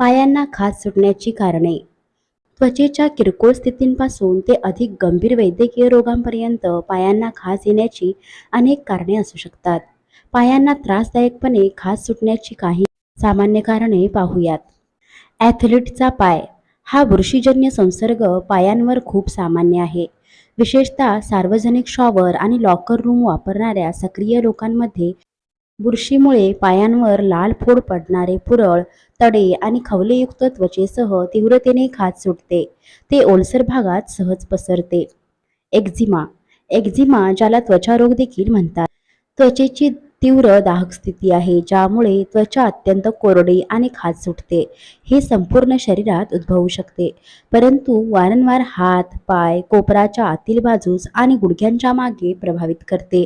पायांना खाज सुटण्याची कारणे. त्वचेच्या किरकोळ स्थितींपासून ते अधिक गंभीर वैद्यकीय रोगांपर्यंत पायांना खाज येण्याची अनेक कारणे असू शकतात. पायांना त्रासदायकपणे खाज सुटण्याची काही सामान्य कारणे पाहूयात. ॲथलीटचा पाय. हा बुरशीजन्य संसर्ग पायांवर खूप सामान्य आहे. विशेषतः सार्वजनिक शॉवर आणि लॉकर रूम वापरणाऱ्या सक्रिय लोकांमध्ये बुरशीमुळे पायांवर लाल फोड पडणारे पुरळ, तडे आणि खवलेयुक्त त्वचेसह तीव्रतेने खाज सुटते. ते ओलसर भागात सहज पसरते. एक्झिमा. एक्झिमा, ज्याला त्वचारोग देखील म्हणतात, त्वचेची तीव्र दाहक स्थिती आहे ज्यामुळे त्वचा अत्यंत कोरडी आणि खाज सुटते. हे संपूर्ण शरीरात उद्भवू शकते, परंतु वारंवार हात, पाय, कोपराच्या आतील बाजूस आणि गुडघ्यांच्या मागे प्रभावित करते.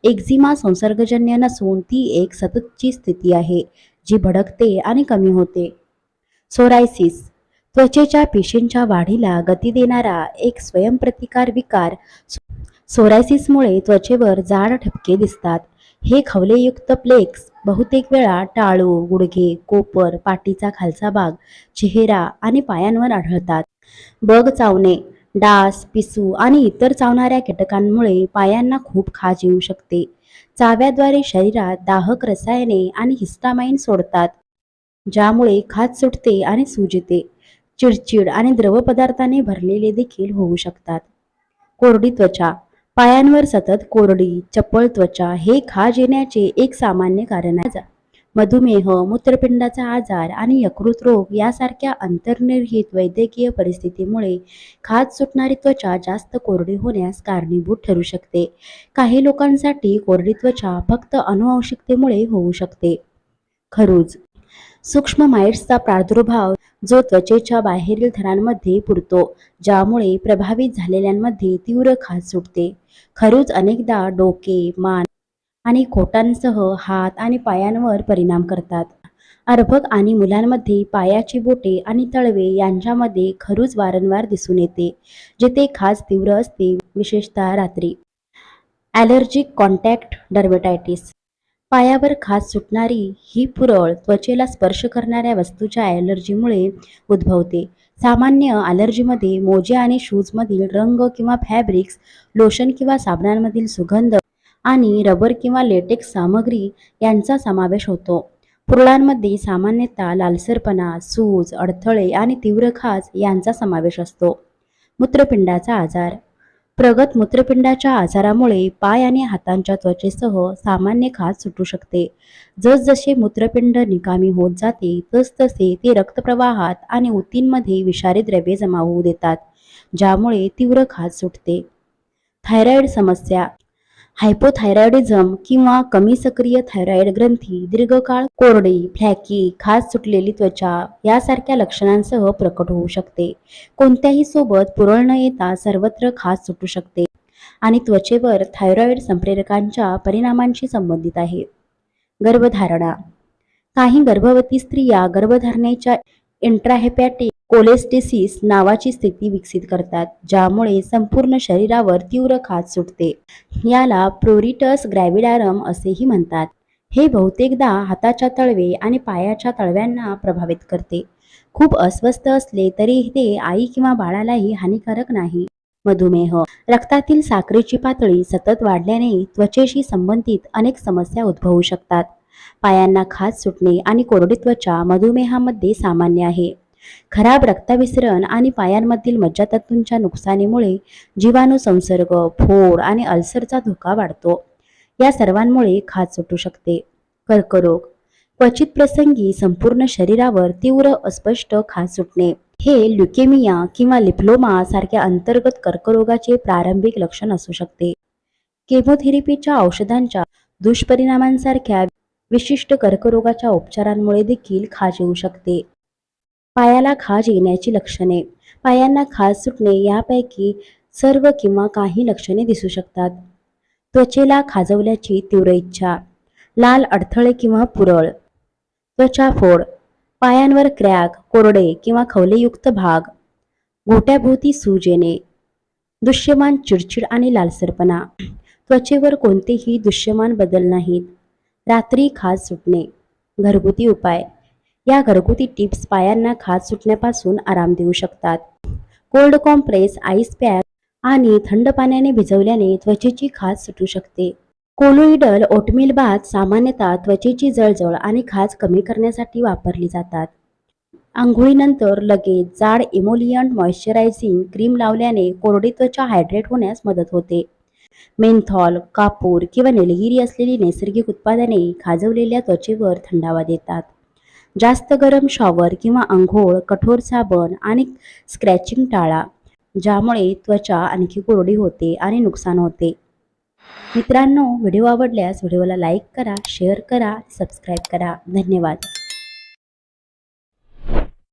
एक्झिमा संसर्गजन्य नसून ती एक सततची स्थिती आहे जी भडकते आणि कमी होते. सोरायसिस. त्वचेच्या पेशींच्या वाढीला गती देणारा एक स्वयंप्रतिकार विकार. सोरायसिसमुळे त्वचेवर जाड ठपके दिसतात. हे खवलेयुक्त प्लेक्स बहुतेक वेळा टाळू, गुडघे, कोपर, पाठीचा खालचा भाग, चेहरा आणि पायांवर आढळतात. बग चावणे. डास, पिसू आणि इतर चावणाऱ्या कीटकांमुळे पायांना खूप खाज येऊ शकते. चाव्याद्वारे शरीरात दाहक रसायने आणि हिस्टामाइन सोडतात, ज्यामुळे खाज सुटते आणि सूज येते. चिडचिड आणि द्रवपदार्थाने भरलेले देखील होऊ शकतात. कोरडी त्वचा. पायांवर सतत कोरडी, चपळ त्वचा हे खाज येण्याचे एक सामान्य कारण आहे. मधुमेह, मूत्रपिंडाचा आजार आणि यकृत रोग यासारख्या अंतर्निहित वैद्यकीय परिस्थितीमुळे खाज सुटणारी त्वचा जास्त कोरडी होण्यास कारणीभूत ठरू शकते. काही लोकांसाठी कोरडी त्वचा फक्त अनुवांशिकतेमुळे होऊ शकते. खरूज. सूक्ष्म माइट्सचा प्रादुर्भाव जो त्वचेच्या बाहेरील थरांमध्ये पुरतो, ज्यामुळे प्रभावित झालेल्यांमध्ये तीव्र खाज सुटते. खरूज अनेकदा डोके, मान आणि खोटांसह हात आणि पायांवर परिणाम करतात. अर्भक आणि मुलांमध्ये पायाची बोटे आणि तळवे यांच्यामध्ये खरूज वारंवार दिसून येते, जेथे खाज तीव्र असते, विशेषतः रात्री. Allergic contact dermatitis. पायावर खाज सुटणारी ही पुरळ त्वचेला स्पर्श करणाऱ्या वस्तूच्या ॲलर्जीमुळे उद्भवते. सामान्य ॲलर्जीमध्ये मोजे आणि शूजमधील रंग किंवा फॅब्रिक्स, लोशन किंवा साबणांमधील सुगंध आणि रबर किंवा लेटेक्स सामग्री यांचा समावेश होतो. पुरळांमध्ये सामान्यतः लालसरपणा, सूज, अडथळे आणि तीव्र खाज यांचा समावेश असतो. मूत्रपिंडाचा आजार. प्रगत मूत्रपिंडाच्या आजारामुळे पाय आणि हातांच्या त्वचेसह सामान्य खाज सुटू शकते. जसजसे मूत्रपिंड निकामी होत जाते तसतसे ते रक्तप्रवाहात आणि ऊतींमध्ये विषारी द्रव्ये जमा होऊ देतात, ज्यामुळे तीव्र खाज सुटते. थायरॉइड समस्या. हायपोथायरॉइडिझम किंवा कमी सक्रिय थायरॉइड ग्रंथी दीर्घकाळ कोरडी, फ्लॅकी, खाज सुटलेली त्वचा यासारख्या लक्षणांसह प्रकट होऊ शकते. कोणत्याही सोबत पुरळ न येता सर्वत्र खाज सुटू शकते आणि त्वचेवर थायरॉइड संप्रेरकांच्या परिणामांशी संबंधित आहे. गर्भधारणा. काही गर्भवती स्त्रिया गर्भधारणेच्या इंट्राहेपॅटिक कोलेस्टेसिस नावाची स्थिती विकसित करतात, ज्यामुळे संपूर्ण शरीरावर तीव्र खाज सुटते. याला प्रोरिटस ग्रॅव्हिडारम असेही म्हणतात. हे बहुतेकदा हाताच्या तळवे आणि पायाच्या तळव्यांना प्रभावित करते. खूप अस्वस्थ असले तरी ते आई किंवा बाळालाही हानिकारक नाही. मधुमेह. रक्तातील साखरेची पातळी सतत वाढल्याने त्वचेशी संबंधित अनेक समस्या उद्भवू शकतात. पायांना खाज सुटणे आणि कोरडी त्वचा मधुमेहामध्ये सामान्य आहे. खराब रक्ताभिसरण आणि पायांमधील मज्जातंतूंच्या नुकसानीमुळे जीवाणू संसर्ग, फोड आणि अल्सरचा धोका वाढतो. या सर्वांमुळे खाज सुटू शकते. कर्करोग. क्वचित प्रसंगी संपूर्ण शरीरावर तीव्र अस्पष्ट खाज सुटणे हे ल्युकेमिया किंवा लिम्फोमा सारख्या अंतर्गत कर्करोगाचे प्रारंभिक लक्षण असू शकते. केमोथेरपीच्या औषधांच्या दुष्परिणामांसारख्या विशिष्ट कर्करोगाच्या उपचारांमुळे देखील खाज येऊ शकते. पायाला खाज येण्याची लक्षणे. पायांना खाज सुटणे यापैकी सर्व किंवा काही लक्षणे दिसू शकतात. त्वचेला खाजवल्याची तीव्र इच्छा, लाल अडथळे किंवा पुरळ, त्वचा फोड, पायांवर क्रॅक, कोरडे किंवा खवलेयुक्त भाग, घोट्याभोवती सूज येणे, दृश्यमान चिडचिड आणि लालसरपणा, त्वचेवर कोणतेही दृश्यमान बदल नाहीत, रात्री खाज सुटणे. घरगुती उपाय. या घरगुती टिप्स पायांना खाज सुटण्यापासून आराम देऊ शकतात. कोल्ड कॉम्प्रेस, आईस पॅक आणि थंड पाण्याने भिजवल्याने त्वचेची खाज सुटू शकते. कोलोइडल ओटमील बाथ सामान्यतः त्वचेची जळजळ आणि खाज कमी करण्यासाठी वापरली जातात. अंघोळीनंतर लगेच जाड इमोलियंट मॉइश्चरायझिंग क्रीम लावल्याने कोरडी त्वचा हायड्रेट होण्यास मदत होते. मेंथॉल, कापूर किंवा निलगिरी असलेली नैसर्गिक उत्पादने खाजवलेल्या त्वचेवर थंडावा देतात. जास्त गरम शॉवर किंवा अंघोळ, कठोर साबण आणि स्क्रॅचिंग टाळा, ज्यामुळे त्वचा आणखी कोरडी होते आणि नुकसान होते. मित्रांनो, व्हिडिओ आवडल्यास व्हिडिओला लाईक करा, शेअर करा, सबस्क्राईब करा. धन्यवाद.